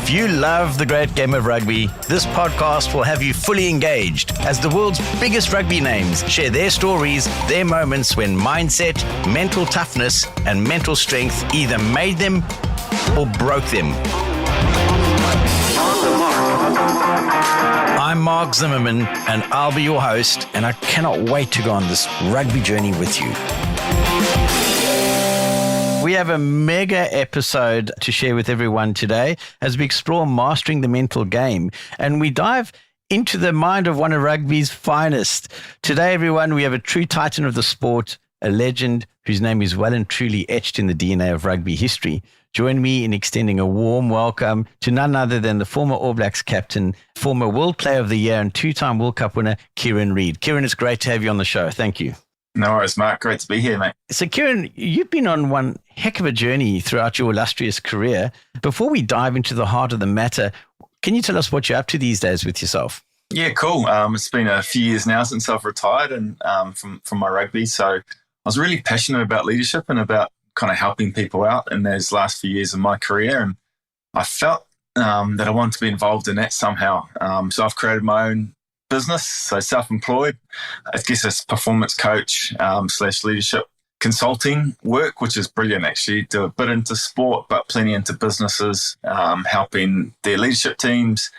If you love the great game of rugby, this podcast will have you fully engaged as the world's biggest rugby names share their stories, their moments when mindset, mental toughness, and mental strength either made them or broke them. I'm Mark Zimmermann, and I'll be your host, and I cannot wait to go on this rugby journey with you. We have a mega episode to share with everyone today as we explore mastering the mental game, and we dive into the mind of one of rugby's finest. Today, everyone, we have a true titan of the sport, a legend whose name is well and truly etched in the DNA of rugby history. Join me in extending a warm welcome to none other than the former All Blacks captain, former World Player of the Year and two-time World Cup winner, Kieran Read. Kieran, it's great to have you on the show. Thank you. No worries, Mark. Great to be here, mate. So, Kieran, you've been on one heck of a journey throughout your illustrious career. Before we dive into the heart of the matter, can you tell us what you're up to these days with yourself? Yeah, cool. It's been a few years now since I've retired and from my rugby. So I was really passionate about leadership and about kind of helping people out in those last few years of my career. And I felt that I wanted to be involved in that somehow. So I've created my own business, so self-employed. I guess it's performance coach / leadership consulting work, which is brilliant actually. Do a bit into sport, but plenty into businesses, helping their leadership teams,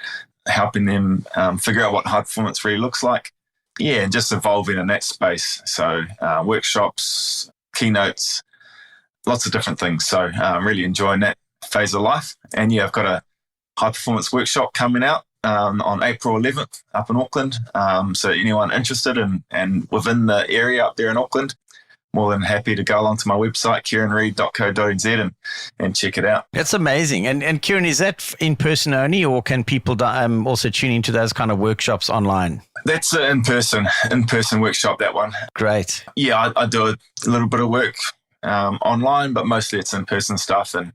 helping them figure out what high performance really looks like. Yeah, and just evolving in that space. So workshops, keynotes, lots of different things. So I'm really enjoying that phase of life. And yeah, I've got a high performance workshop coming out on April 11th up in Auckland. So anyone interested and within the area up there in Auckland, more than happy to go along to my website, kieranread.co.nz and check it out. That's amazing. And Kieran, is that in person only, or can people also tune into those kind of workshops online? That's an in-person workshop, that one. Great. Yeah, I do a little bit of work online, but mostly it's in-person stuff. And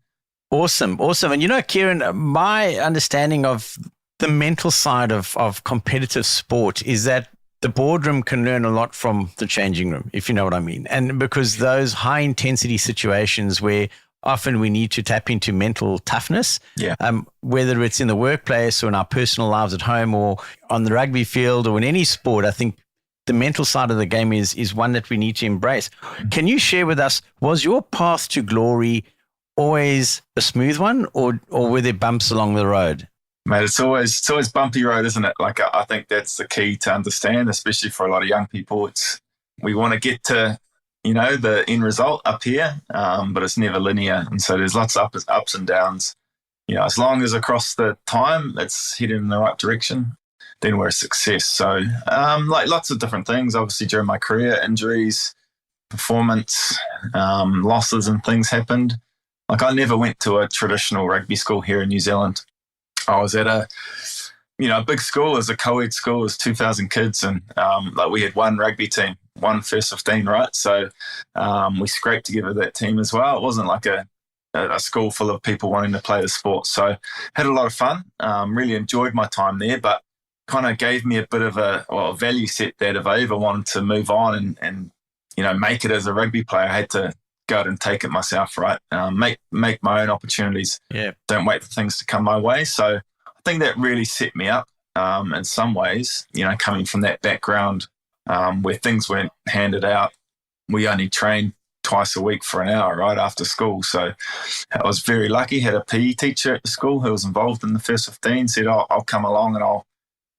Awesome. And you know, Kieran, my understanding of the mental side of competitive sport is that the boardroom can learn a lot from the changing room, if you know what I mean. And because those high intensity situations where often we need to tap into mental toughness, whether it's in the workplace or in our personal lives at home or on the rugby field or in any sport, I think the mental side of the game is one that we need to embrace. Can you share with us, was your path to glory always a smooth one, or were there bumps along the road? Mate, it's always bumpy road, isn't it? Like, I think that's the key to understand, especially for a lot of young people. We want to get to, the end result up here, but it's never linear. And so there's lots of ups and downs. As long as across the time it's heading in the right direction, then we're a success. So like lots of different things, obviously during my career, injuries, performance, losses and things happened. Like, I never went to a traditional rugby school here in New Zealand. I was at a big school. It was a co-ed school. It was 2,000 kids, and we had one rugby team, one first 15, right? So we scraped together that team as well. It wasn't like a school full of people wanting to play the sport. So had a lot of fun. Really enjoyed my time there, but kind of gave me a bit of a value set that if I ever wanted to move on and make it as a rugby player, I had to go out and take it myself, right? Make my own opportunities. Yeah. Don't wait for things to come my way. So I think that really set me up in some ways, coming from that background where things weren't handed out. We only trained twice a week for an hour, right, after school. So I was very lucky. Had a PE teacher at the school who was involved in the first 15, said, I'll come along and I'll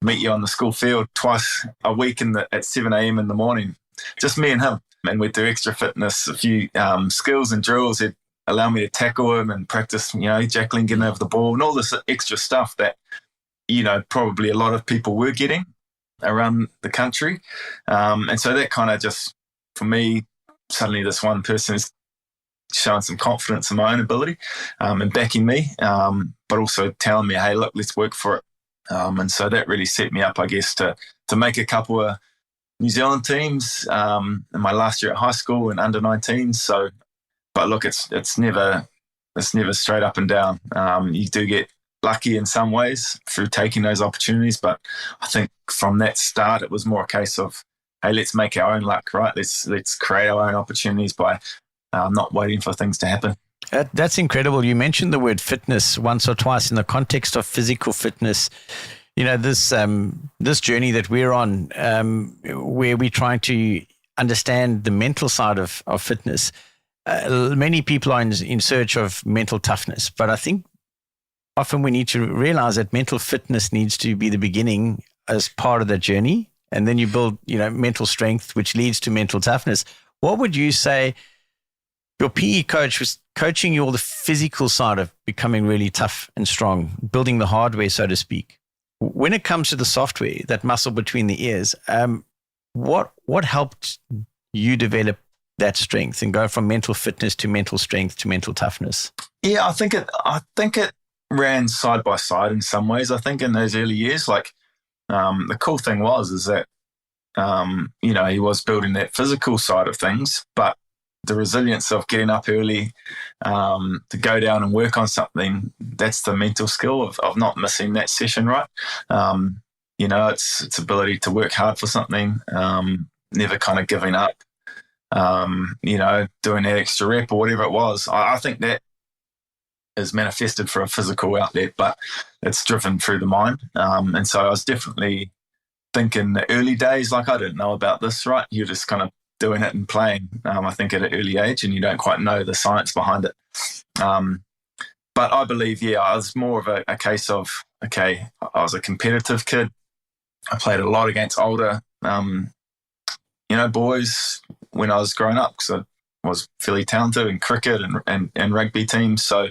meet you on the school field twice a week at 7 a.m. in the morning. Just me and him. And we'd do extra fitness, a few skills and drills. He'd allow me to tackle him and practice, jackling, getting over the ball and all this extra stuff that, probably a lot of people were getting around the country. And so that kind of just, for me, suddenly this one person is showing some confidence in my own ability and backing me, but also telling me, hey, look, let's work for it. And so that really set me up, I guess, to make a couple of New Zealand teams in my last year at high school and under 19s. So, but look, it's never straight up and down. You do get lucky in some ways through taking those opportunities, but I think from that start it was more a case of, hey, let's make our own luck, right? Let's create our own opportunities by not waiting for things to happen. That's incredible. You mentioned the word fitness once or twice in the context of physical fitness. This journey that we're on, where we're trying to understand the mental side of fitness. Many people are in search of mental toughness, but I think often we need to realize that mental fitness needs to be the beginning as part of the journey, and then you build, mental strength, which leads to mental toughness. What would you say? Your PE coach was coaching you all the physical side of becoming really tough and strong, building the hardware, so to speak. When it comes to the software, that muscle between the ears, what helped you develop that strength and go from mental fitness to mental strength to mental toughness? Yeah, I think it ran side by side in some ways. I think in those early years, the cool thing is that he was building that physical side of things, but the resilience of getting up early to go down and work on something, that's the mental skill of not missing that session, right? It's ability to work hard for something, never kind of giving up, doing that extra rep or whatever it was. I think that is manifested for a physical outlet, but it's driven through the mind. And so I was definitely thinking the early days, I didn't know about this, right? You're just kind of doing it and playing, I think, at an early age, and you don't quite know the science behind it. But I believe, I was more of a case of, I was a competitive kid. I played a lot against older, boys when I was growing up, because I was fairly talented in cricket and rugby teams. So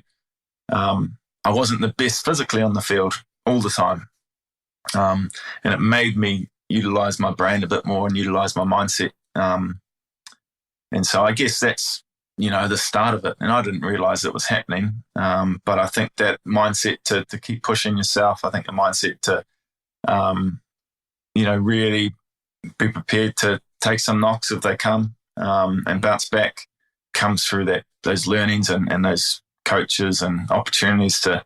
I wasn't the best physically on the field all the time. And it made me utilize my brain a bit more and utilize my mindset. And so I guess that's, the start of it. And I didn't realize it was happening. But I think that mindset to keep pushing yourself, I think the mindset to, really be prepared to take some knocks if they come, and bounce back, comes through those learnings and those coaches and opportunities to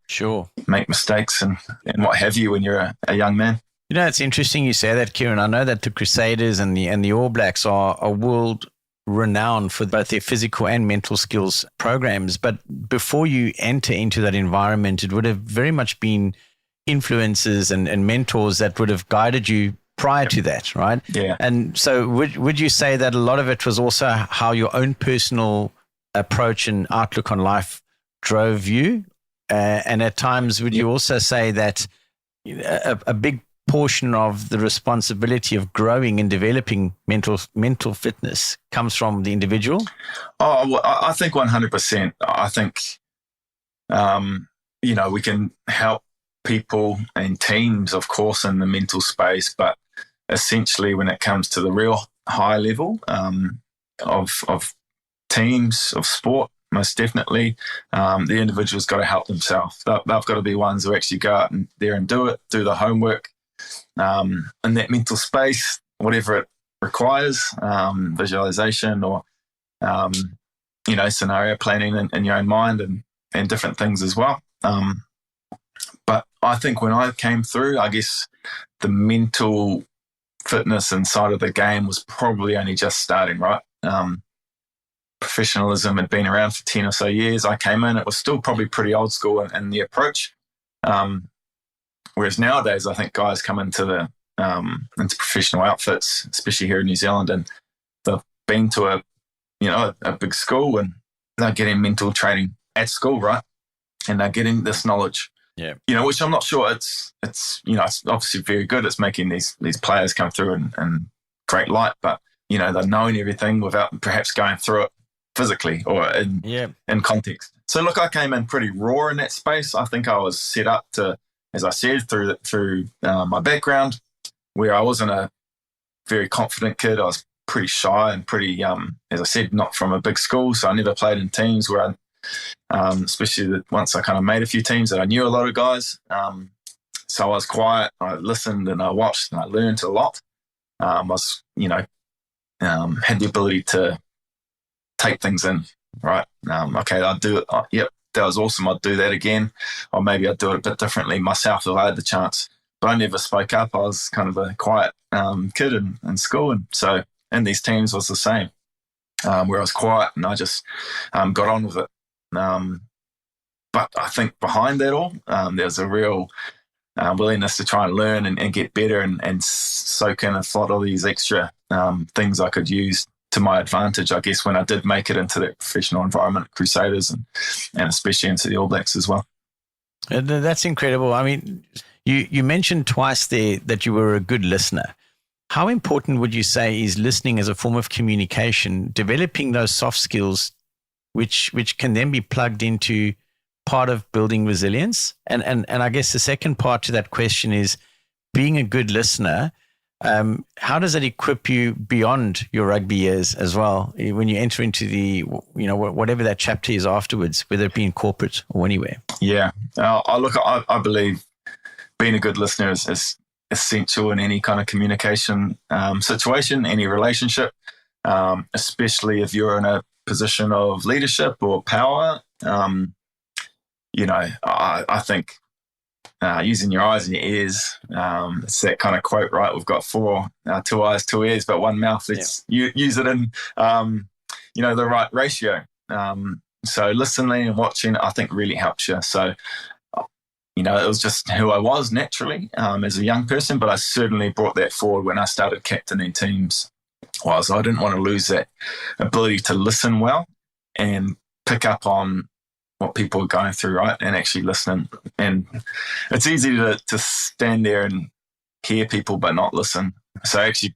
make mistakes and what have you when you're a young man. It's interesting you say that, Kieran. I know that the Crusaders and the All Blacks are world renowned for both their physical and mental skills programs. But before you enter into that environment, it would have very much been influences and mentors that would have guided you prior to that, right? Yeah. And so would you say that a lot of it was also how your own personal approach and outlook on life drove you? And at times, would you also say that a big portion of the responsibility of growing and developing mental fitness comes from the individual? Oh, well, I think 100%. I think, we can help people and teams, of course, in the mental space, but essentially when it comes to the real high level of teams, of sport, most definitely, the individual's got to help themselves. They've got to be ones who actually go out and there and do the homework, in that mental space, whatever it requires, visualization or, scenario planning in your own mind and different things as well. But I think when I came through, I guess the mental fitness inside of the game was probably only just starting, right? Professionalism had been around for 10 or so years. I came in, it was still probably pretty old school in the approach. Whereas nowadays, I think guys come into into professional outfits, especially here in New Zealand, and they've been to a big school and they're getting mental training at school, right? And they're getting this knowledge. Yeah. Which I'm not sure it's obviously very good. It's making these players come through in great light, but they're knowing everything without perhaps going through it physically or in context. So look, I came in pretty raw in that space. I think I was set up to, as I said, through my background, where I wasn't a very confident kid. I was pretty shy and pretty, as I said, not from a big school. So I never played in teams where especially once I kind of made a few teams that I knew a lot of guys. So I was quiet. I listened and I watched and I learned a lot. I was, had the ability to take things in, right? Okay, I'll do it. Yep, that was awesome. I'd do that again. Or maybe I'd do it a bit differently myself if I had the chance. But I never spoke up. I was kind of a quiet kid in school. And so in these teams was the same, where I was quiet and I just got on with it. But I think behind that all, there's a real willingness to try and learn and get better and soak in a lot of these extra things I could use to my advantage, I guess, when I did make it into the professional environment at Crusaders and especially into the All Blacks as well. That's incredible. I mean, you mentioned twice there that you were a good listener. How important would you say is listening as a form of communication, developing those soft skills, which can then be plugged into part of building resilience? And I guess the second part to that question is being a good listener. How does that equip you beyond your rugby years as well when you enter into the, whatever that chapter is afterwards, whether it be in corporate or anywhere? Yeah, I believe being a good listener is essential in any kind of communication situation, any relationship, especially if you're in a position of leadership or power. I think using your eyes and your ears, it's that kind of quote, right? We've got two eyes, two ears, but one mouth. You use it in, the right ratio. So listening and watching, I think, really helps you. So, it was just who I was naturally as a young person, but I certainly brought that forward when I started captaining teams. I didn't want to lose that ability to listen well and pick up on what people are going through, right? And actually listen. And it's easy to stand there and hear people but not listen. So actually,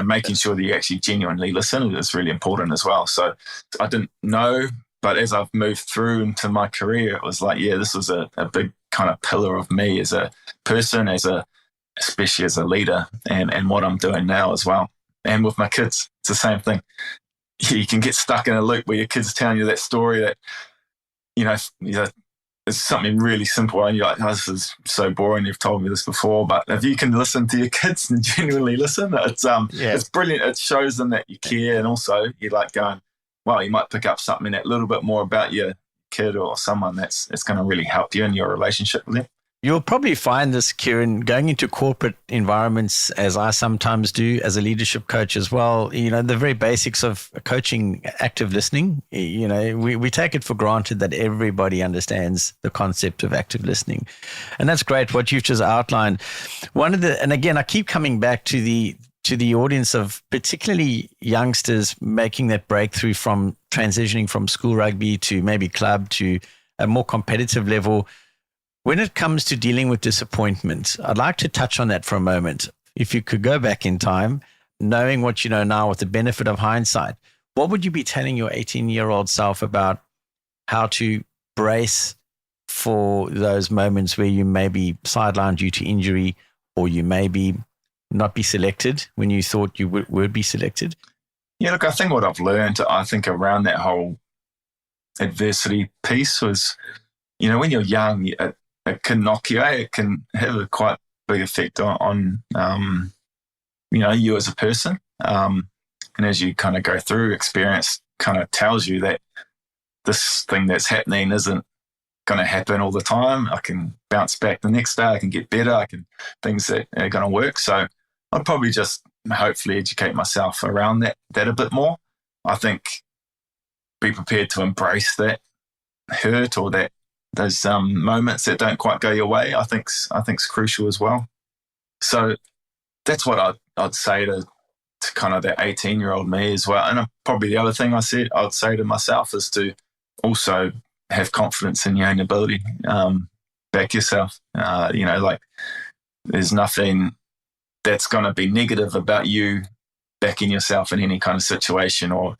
making sure that you actually genuinely listen is really important as well. So I didn't know, but as I've moved through into my career, it was like, this was a big kind of pillar of me as a person, especially as a leader, and what I'm doing now as well. And with my kids, it's the same thing. You can get stuck in a loop where your kids are telling you that story that, it's something really simple and you're like, this is so boring, you've told me this before. But if you can listen to your kids and genuinely listen, it's brilliant. It shows them that you care, and also you're like going, well, you might pick up something a little bit more about your kid or someone it's going to really help you in your relationship with them. You'll probably find this, Kieran, going into corporate environments, as I sometimes do as a leadership coach as well, the very basics of coaching active listening. We take it for granted that everybody understands the concept of active listening. And that's great what you've just outlined. And again, I keep coming back to the audience of particularly youngsters making that breakthrough from transitioning from school rugby to maybe club to a more competitive level. When it comes to dealing with disappointment, I'd like to touch on that for a moment. If you could go back in time, knowing what you know now with the benefit of hindsight, what would you be telling your 18-year-old self about how to brace for those moments where you may be sidelined due to injury, or you may be not be selected when you thought you would be selected? Yeah, look, I think what I've learned, around that whole adversity piece was, when you're young, it can knock you out. It can have a quite big effect on you as a person. And as you kind of go through, experience kind of tells you that this thing that's happening isn't going to happen all the time. I can bounce back the next day. I can get better. Things that are going to work. So I'd probably just hopefully educate myself around that a bit more. I think be prepared to embrace that hurt or those moments that don't quite go your way. I think's crucial as well. So that's what I'd say to kind of that 18-year-old me as well. And probably the other thing I'd say to myself is to also have confidence in your own ability. Back yourself. There's nothing that's going to be negative about you backing yourself in any kind of situation or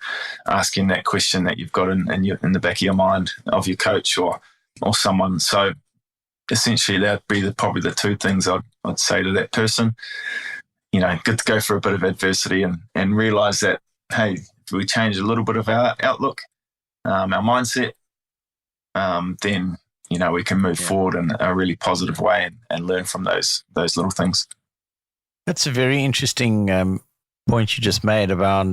asking that question that you've got in the back of your mind of your coach or someone. So essentially that'd be probably the two things I'd say to that person. Good to go for a bit of adversity and realize that, hey, if we change a little bit of our outlook, our mindset, then, we can move forward in a really positive way and learn from those little things. That's a very interesting point you just made about,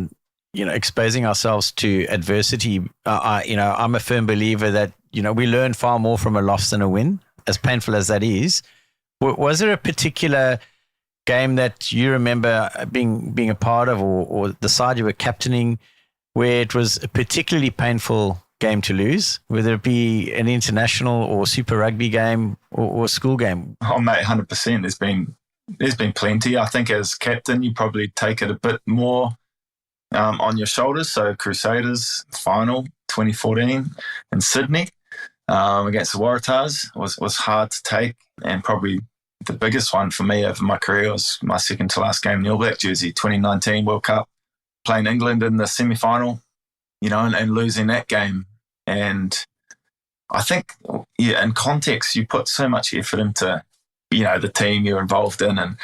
exposing ourselves to adversity. I'm a firm believer that, we learn far more from a loss than a win, as painful as that is. Was there a particular game that you remember being a part of or the side you were captaining where it was a particularly painful game to lose, whether it be an international or Super Rugby game or school game? Oh, mate, 100%. There's been plenty. I think as captain, you probably take it a bit more on your shoulders. So Crusaders final 2014 in Sydney against the Waratahs was hard to take, and probably the biggest one for me over my career was my second to last game in the All Black jersey, 2019 World Cup, playing England in the semi-final, and losing that game. And I think, in context, you put so much effort into, the team you're involved in. And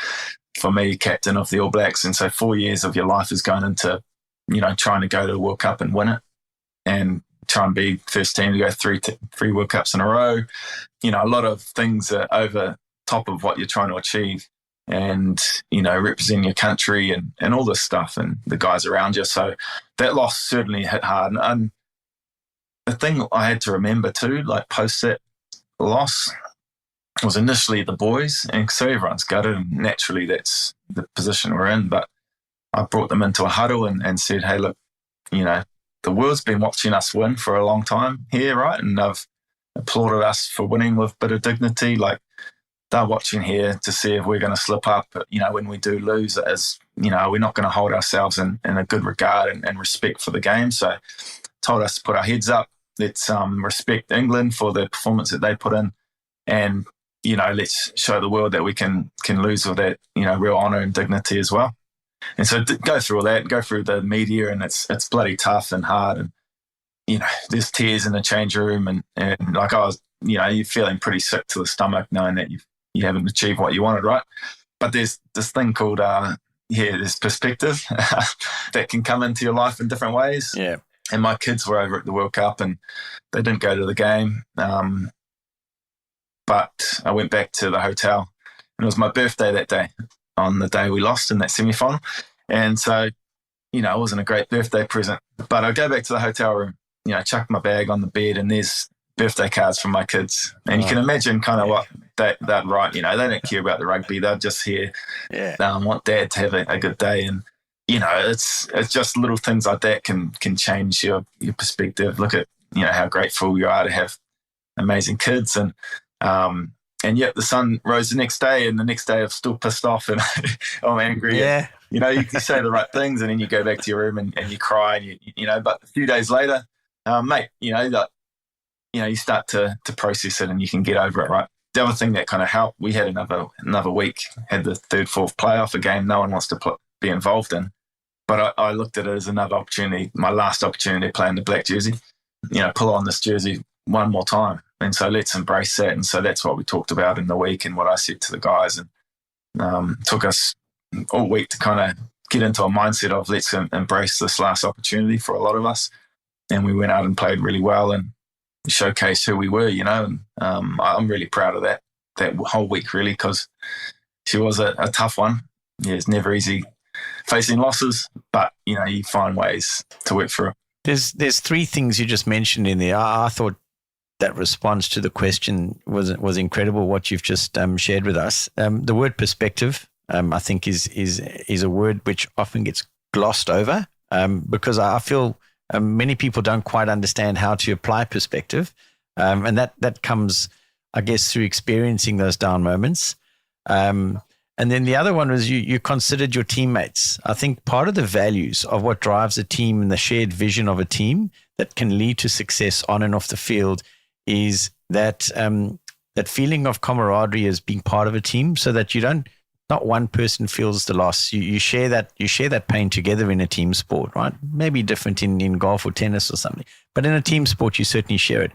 for me, captain of the All Blacks. And so 4 years of your life is going into, trying to go to the World Cup and win it, and try and be first team to go three World Cups in a row. A lot of things are over top of what you're trying to achieve, and, represent your country and all this stuff and the guys around you. So that loss certainly hit hard. And the thing I had to remember too, like post that loss, was initially the boys, and so everyone's gutted, and naturally that's the position we're in. But I brought them into a huddle and said, hey, look, the world's been watching us win for a long time here, right? And they've applauded us for winning with a bit of dignity. Like, they're watching here to see if we're going to slip up, when we do lose, as, we're not going to hold ourselves in a good regard and respect for the game. So told us to put our heads up. Let's respect England for the performance that they put in, and, let's show the world that we can lose with that, real honour and dignity as well. And so go through all that, go through the media, and it's bloody tough and hard. And, there's tears in the change room, and like I was, you're feeling pretty sick to the stomach knowing that you haven't achieved what you wanted, right? But there's this thing called, there's perspective that can come into your life in different ways. Yeah. And my kids were over at the World Cup, and they didn't go to the game. But I went back to the hotel, and it was my birthday that day, on the day we lost in that semi-final. And so, it wasn't a great birthday present. But I go back to the hotel room, chuck my bag on the bed, and there's birthday cards from my kids. And you can imagine kind of what they'd write. They don't care about the rugby. They're just here. Yeah. Want dad to have a good day. And, it's just little things like that can change your perspective. Look at, how grateful you are to have amazing kids. And yet the sun rose the next day, and the next day I'm still pissed off and I'm angry. Yeah. And, you say the right things, and then you go back to your room and you cry, and but a few days later, mate, you start to process it, and you can get over it, right? The other thing that kind of helped, we had another week, had the third, fourth playoff, a game no one wants to be involved in. But I looked at it as another opportunity, my last opportunity to play in the black jersey, pull on this jersey one more time. And so let's embrace that. And so that's what we talked about in the week, and what I said to the guys. And took us all week to kind of get into a mindset of let's embrace this last opportunity for a lot of us. And we went out and played really well and showcased who we were, And I'm really proud of that whole week, really, because she was a tough one. Yeah, it's never easy facing losses, but, you find ways to work through it. There's three things you just mentioned in there. I thought that response to the question was incredible, what you've just shared with us. The word perspective, I think, is a word which often gets glossed over because I feel many people don't quite understand how to apply perspective. And that comes, I guess, through experiencing those down moments. And then the other one was you considered your teammates. I think part of the values of what drives a team and the shared vision of a team that can lead to success on and off the field is that feeling of camaraderie as being part of a team, so that not one person feels the loss. You share that pain together in a team sport, right? Maybe different in golf or tennis or something, but in a team sport, you certainly share it.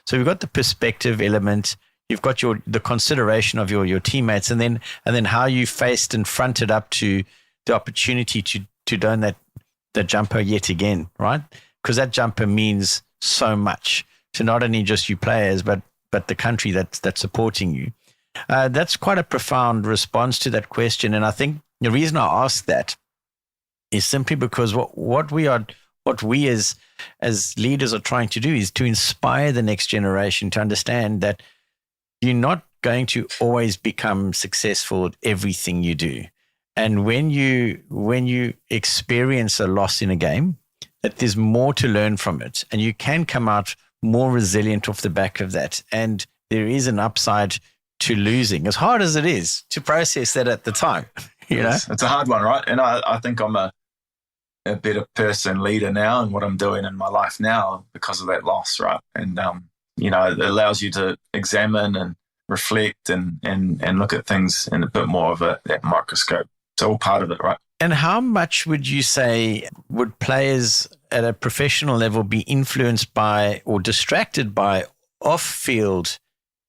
So we've got the perspective element. You've got the consideration of your teammates, and then how you faced and fronted up to the opportunity to don that jumper yet again, right? Because that jumper means so much to not only just you players, but the country that's supporting you. That's quite a profound response to that question, and I think the reason I ask that is simply because what we as leaders are trying to do is to inspire the next generation to understand that you're not going to always become successful at everything you do. And when you experience a loss in a game, that there's more to learn from it, and you can come out more resilient off the back of that. And there is an upside to losing, as hard as it is to process that at the time. It's a hard one, right? And I think I'm a better person, leader now, and what I'm doing in my life now because of that loss, right? And it allows you to examine and reflect and look at things in a bit more of that microscope. It's all part of it, right? And how much would you say would players at a professional level be influenced by or distracted by off-field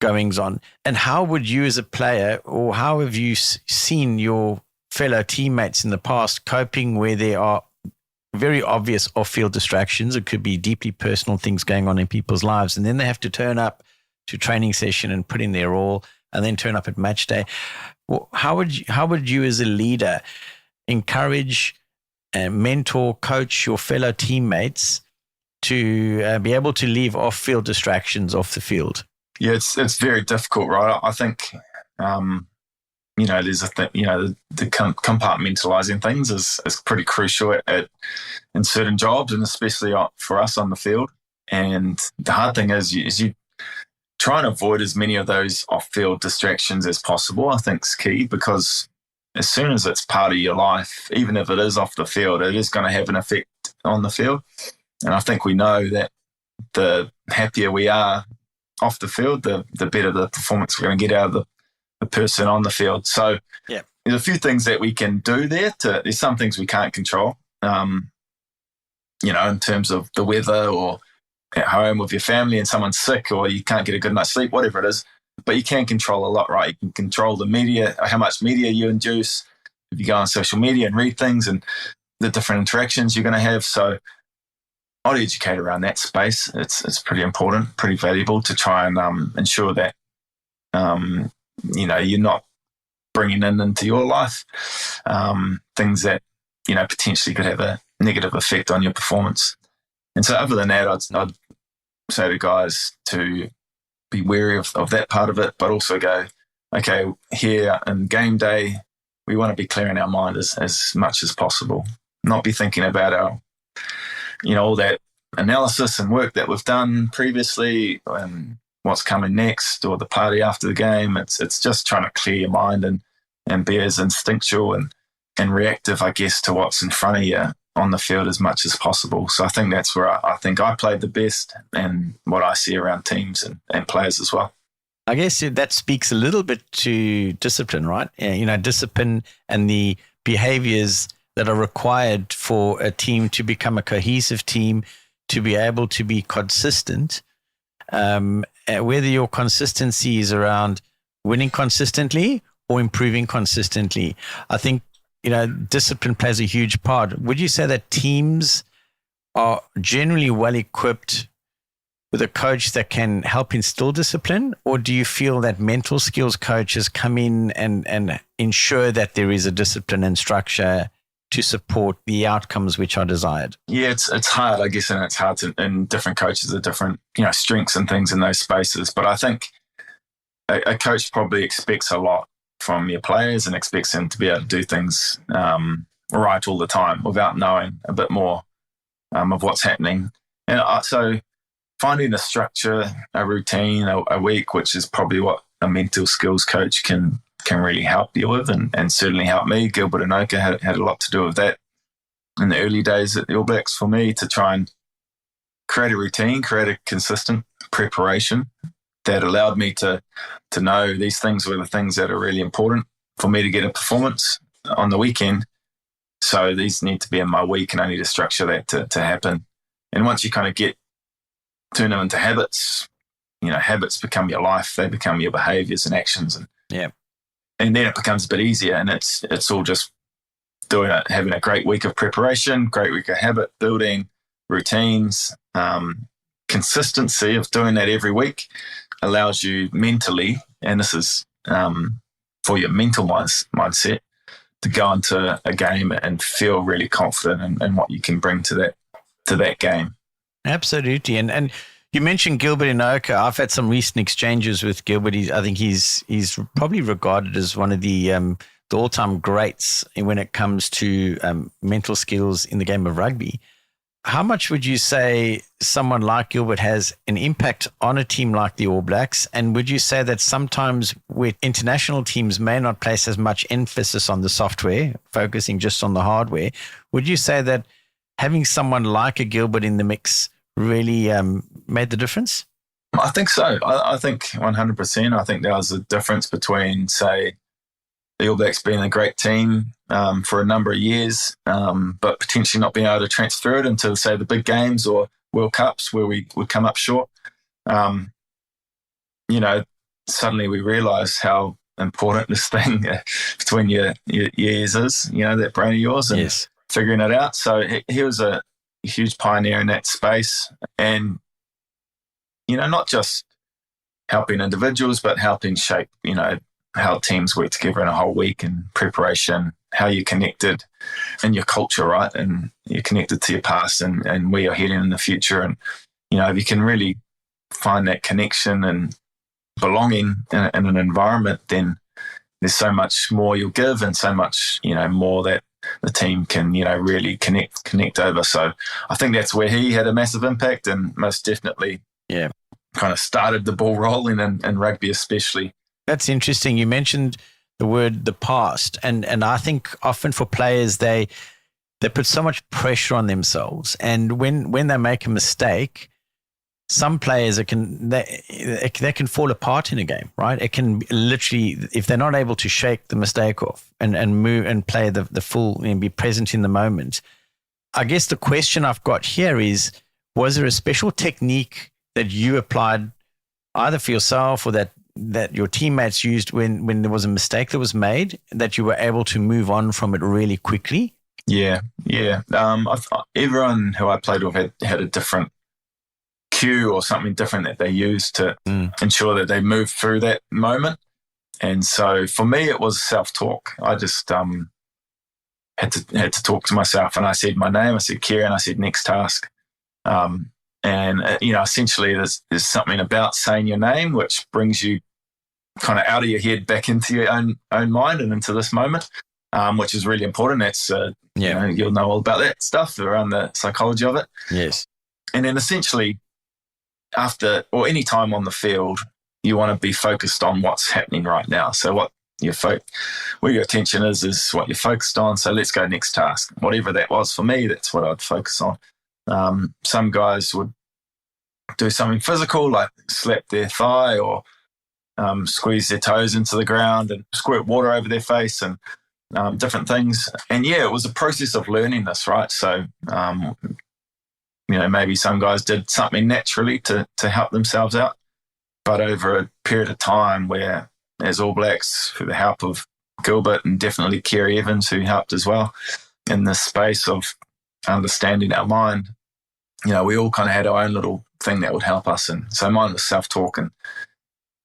goings on? And how would you as a player, or how have you seen your fellow teammates in the past coping where there are very obvious off-field distractions? It could be deeply personal things going on in people's lives, and then they have to turn up to training session and put in their all, and then turn up at match day. Well, how would you as a leader encourage and mentor, coach your fellow teammates to be able to leave off-field distractions off the field? Yeah, it's very difficult, right? I think there's a thing, the compartmentalizing things is pretty crucial in certain jobs, and especially for us on the field. And the hard thing is you try and avoid as many of those off-field distractions as possible. I think is key, because as soon as it's part of your life, even if it is off the field, it is going to have an effect on the field. And I think we know that the happier we are off the field, the better the performance we're going to get out of the person on the field. So yeah, there's a few things that we can do there. There's some things we can't control, in terms of the weather, or at home with your family and someone's sick, or you can't get a good night's sleep, whatever it is. But you can control a lot, right? You can control the media, how much media you induce. If you go on social media and read things and the different interactions you're going to have. So I'd educate around that space. It's pretty important, pretty valuable to try and ensure that, you're not bringing into your life things that, potentially could have a negative effect on your performance. And so other than that, I'd say to guys to be wary of that part of it, but also go, okay, here in game day, we want to be clear in our mind as much as possible. Not be thinking about our, all that analysis and work that we've done previously and what's coming next, or the party after the game. It's just trying to clear your mind and be as instinctual and reactive, I guess, to what's in front of you on the field as much as possible. So I think that's where I think I played the best, and what I see around teams and players as well. I guess that speaks a little bit to discipline, right? Discipline and the behaviors that are required for a team to become a cohesive team, to be able to be consistent. Whether your consistency is around winning consistently or improving consistently, I think discipline plays a huge part. Would you say that teams are generally well equipped with a coach that can help instill discipline, or do you feel that mental skills coaches come in and ensure that there is a discipline and structure to support the outcomes which are desired? Yeah, it's hard, I guess, and it's hard and different coaches are different, strengths and things in those spaces. But I think a coach probably expects a lot from your players and expects them to be able to do things right all the time without knowing a bit more of what's happening. And so finding a structure, a routine, a week, which is probably what a mental skills coach can really help you with, and certainly help me. Gilbert OSullivan had a lot to do with that in the early days at the All Blacks for me, to try and create a routine, create a consistent preparation that allowed me to know these things were the things that are really important for me to get a performance on the weekend. So these need to be in my week, and I need to structure that to happen. And once you kind of turn them into habits, habits become your life. They become your behaviors and actions. And then it becomes a bit easier, and it's all just having a great week of preparation, great week of habit building, routines, consistency of doing that every week allows you mentally, and this is for your mental mindset, to go into a game and feel really confident in what you can bring to that game. Absolutely. And you mentioned Gilbert OSullivan. I've had some recent exchanges with Gilbert. I think he's probably regarded as one of the all-time greats when it comes to mental skills in the game of rugby. how much would you say someone like Gilbert has an impact on a team like the All Blacks? And would you say that sometimes with international teams may not place as much emphasis on the software, focusing just on the hardware, would you say that having someone like a Gilbert in the mix really made the difference? I think so. I think 100%. I think there was a difference between, say, the All Blacks being a great team for a number of years, but potentially not being able to transfer it into, say, the big games or World Cups where we would come up short. Suddenly we realised how important this thing between your ears is, that brain of yours, and yes. figuring it out. So he was a huge pioneer in that space, and not just helping individuals, but helping shape, how teams work together in a whole week and preparation, how you're connected and your culture, right? And you're connected to your past and where you're heading in the future. And, if you can really find that connection and belonging in an environment, then there's so much more you'll give and so much, more that the team can, really connect over. So I think that's where he had a massive impact, and most definitely kind of started the ball rolling in rugby especially. That's interesting. You mentioned the word the past, and I think often for players they put so much pressure on themselves, and when they make a mistake, some players they can fall apart in a game, right? It can literally, if they're not able to shake the mistake off and move and play the full and be present in the moment. I guess the question I've got here is, was there a special technique that you applied either for yourself or that your teammates used when there was a mistake that was made, that you were able to move on from it really quickly? Yeah. Everyone who I played with had a different cue or something different that they used to ensure that they moved through that moment. And so for me, it was self-talk. I just had to talk to myself, and I said my name. I said Kieran. I said next task. Essentially there's something about saying your name which brings you kind of out of your head back into your own mind and into this moment, which is really important. That's, you'll know all about that stuff around the psychology of it. Yes. And then essentially after or any time on the field, you want to be focused on what's happening right now. So where your attention is what you're focused on. So let's go next task. Whatever that was for me, that's what I'd focus on. Some guys would do something physical, like slap their thigh or squeeze their toes into the ground and squirt water over their face and different things. And it was a process of learning this, right? So, maybe some guys did something naturally to help themselves out. But over a period of time where, as All Blacks, through the help of Gilbert and definitely Kerry Evans, who helped as well, in this space of understanding our mind, we all kind of had our own little thing that would help us. And so mine was self-talk, and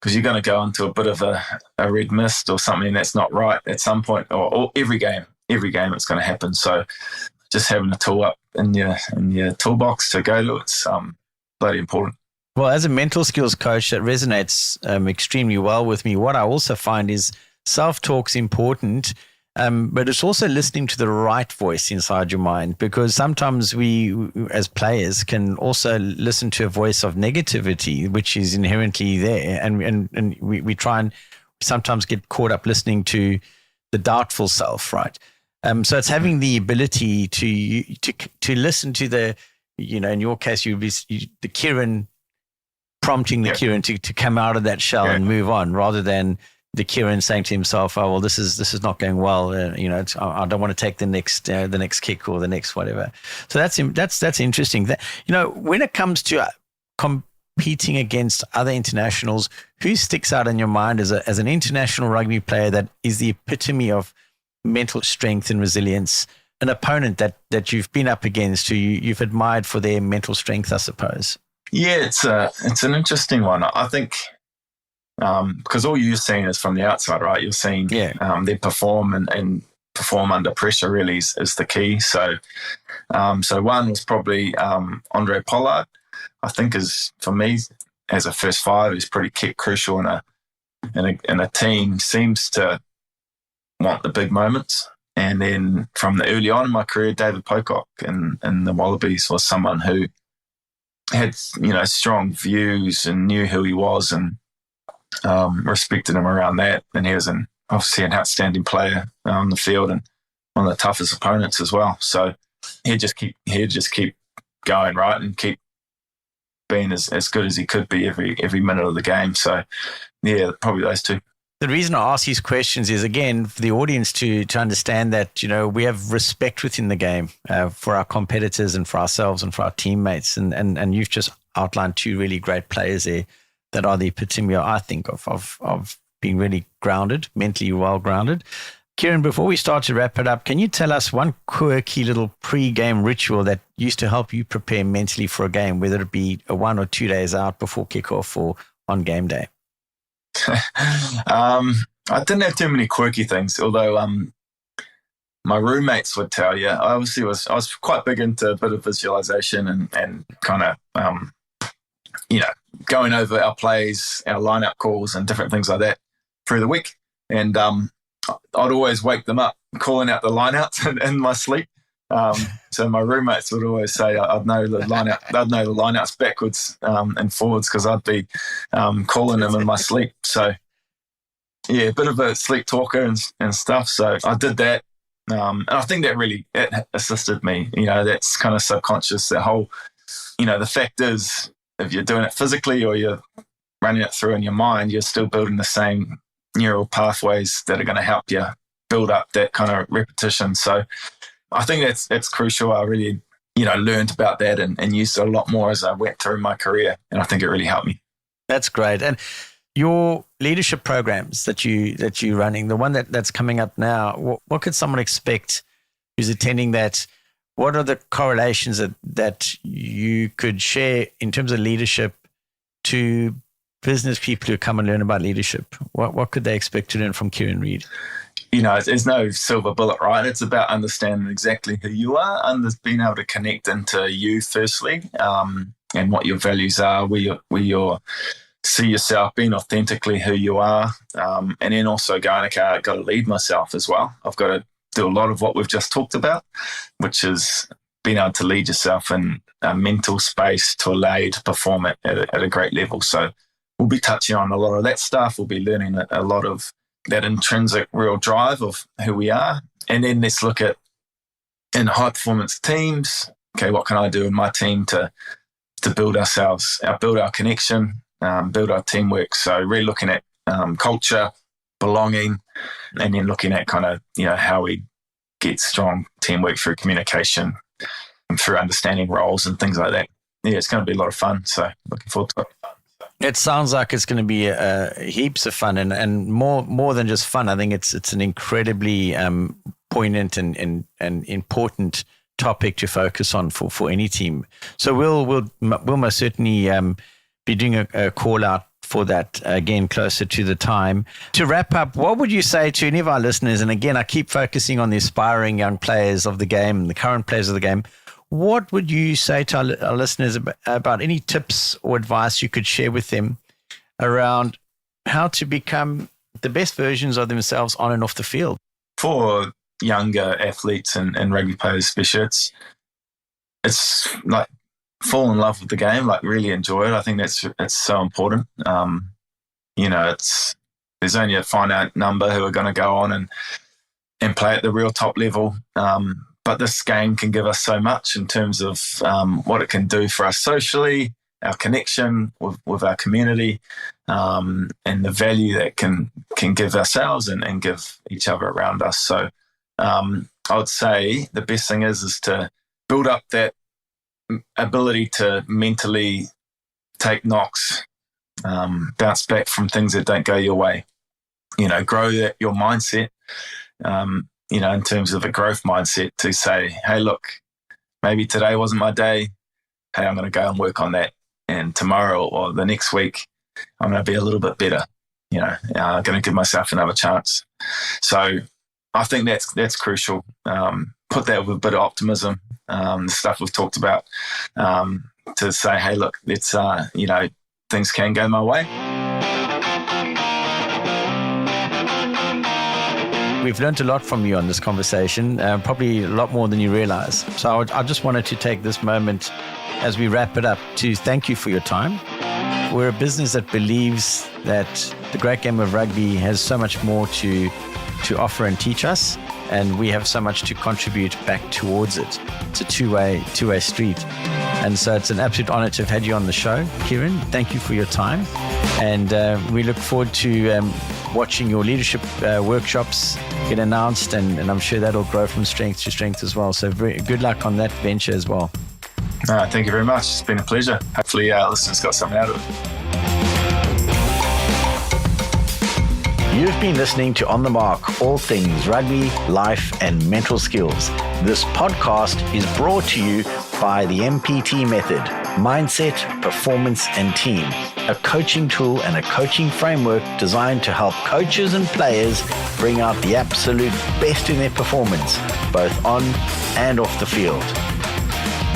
because you're going to go into a bit of a red mist or something that's not right at some point, or every game it's going to happen. So just having a tool up in your toolbox to go to, it's bloody important. Well, as a mental skills coach, that resonates extremely well with me. What I also find is self-talk's important, but it's also listening to the right voice inside your mind, because sometimes we, as players, can also listen to a voice of negativity, which is inherently there. And we try and sometimes get caught up listening to the doubtful self, right? So it's having the ability to listen to the, in your case, the Kieran prompting the Kieran to come out of that shell and move on, rather than the Kieran saying to himself, "Oh well, this is not going well. I don't want to take the next kick or the next whatever." So that's interesting. When it comes to competing against other internationals, who sticks out in your mind as an international rugby player that is the epitome of mental strength and resilience? An opponent that you've been up against, who you've admired for their mental strength, I suppose. Yeah, it's an interesting one. I think. Because all you're seeing is from the outside, right? You're seeing they perform and perform under pressure really is the key. So one was probably Andre Pollard. I think is, for me, as a first five, is pretty crucial in a team. Seems to want the big moments. And then from the early on in my career, David Pocock in the Wallabies was someone who had, strong views and knew who he was, and respected him around that. And he was obviously an outstanding player on the field and one of the toughest opponents as well. So he'd just keep going, right, and keep being as good as he could be every minute of the game. So yeah, probably those two. The reason I ask these questions is, again, for the audience to understand that, we have respect within the game for our competitors and for ourselves and for our teammates. And you've just outlined two really great players there that are the epitome, I think, of being really grounded, mentally well-grounded. Kieran, before we start to wrap it up, can you tell us one quirky little pre-game ritual that used to help you prepare mentally for a game, whether it be 1 or 2 days out before kickoff or on game day? I didn't have too many quirky things, although my roommates would tell you. I was quite big into a bit of visualization and kind of going over our plays, our lineup calls, and different things like that through the week. And I'd always wake them up calling out the lineouts in my sleep. So my roommates would always say I'd know the lineouts backwards and forwards because I'd be calling them in my sleep. So yeah, a bit of a sleep talker and stuff. So I did that, and I think that really assisted me. That's kind of subconscious. That whole, the fact is, if you're doing it physically or you're running it through in your mind, you're still building the same neural pathways that are going to help you build up that kind of repetition. So I think that's crucial. I really, learned about that and used it a lot more as I went through my career. And I think it really helped me. That's great. And your leadership programs that you're running, the one that's coming up now, what could someone expect who's attending that? What are the correlations that you could share in terms of leadership to business people who come and learn about leadership? What could they expect to learn from Kieran Read? There's no silver bullet, right? It's about understanding exactly who you are and being able to connect into you firstly, and what your values are, where you see yourself, being authentically who you are, and then also going, okay, I've got to lead myself as well. I've got to do a lot of what we've just talked about, which is being able to lead yourself in a mental space to allow you to perform at a great level. So we'll be touching on a lot of that stuff. We'll be learning a lot of that intrinsic real drive of who we are. And then let's look at, in high performance teams, okay, what can I do in my team to build ourselves, build our connection, build our teamwork. So really looking at culture, belonging, and then looking at kind of, how we get strong teamwork through communication and through understanding roles and things like that. Yeah, it's going to be a lot of fun. So looking forward to it. It sounds like it's going to be heaps of fun and more than just fun. I think it's an incredibly poignant and important topic to focus on for any team. So we'll most certainly be doing a call out for that again closer to the time. To wrap up, what would you say to any of our listeners? And again, I keep focusing on the aspiring young players of the game and the current players of the game. What would you say to our listeners about any tips or advice you could share with them around how to become the best versions of themselves on and off the field? For younger athletes and rugby players especially, it's like fall in love with the game, like really enjoy it. I think it's so important. There's only a finite number who are going to go on and play at the real top level. But this game can give us so much in terms of what it can do for us socially, our connection with our community, and the value that can give ourselves and give each other around us. So I would say the best thing is to build up that ability to mentally take knocks, bounce back from things that don't go your way, grow your mindset, in terms of a growth mindset to say, hey, look, maybe today wasn't my day. Hey, I'm going to go and work on that. And tomorrow or the next week, I'm going to be a little bit better. I'm going to give myself another chance. So I think that's crucial. Put that with a bit of optimism, the stuff we've talked about, to say, hey, look, let's, things can go my way. we've learned a lot from you on this conversation, probably a lot more than you realize. So I just wanted to take this moment as we wrap it up to thank you for your time. We're a business that believes that the great game of rugby has so much more to offer and teach us, and we have so much to contribute back towards it. It's a two-way street. And so it's an absolute honor to have had you on the show, Kieran. Thank you for your time. And we look forward to watching your leadership workshops get announced, and I'm sure that'll grow from strength to strength as well. So very good luck on that venture as well. Thank you very much. It's been a pleasure. Hopefully our listeners got something out of it. You've been listening to On the Mark, all things rugby, life, and mental skills. This podcast is brought to you by the MPT method, mindset, performance, and team, a coaching tool and a coaching framework designed to help coaches and players bring out the absolute best in their performance, both on and off the field.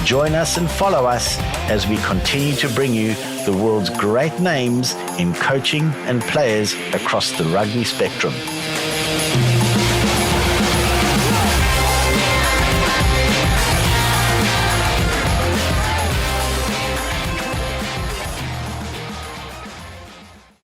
Join us and follow us as we continue to bring you the world's great names in coaching and players across the rugby spectrum.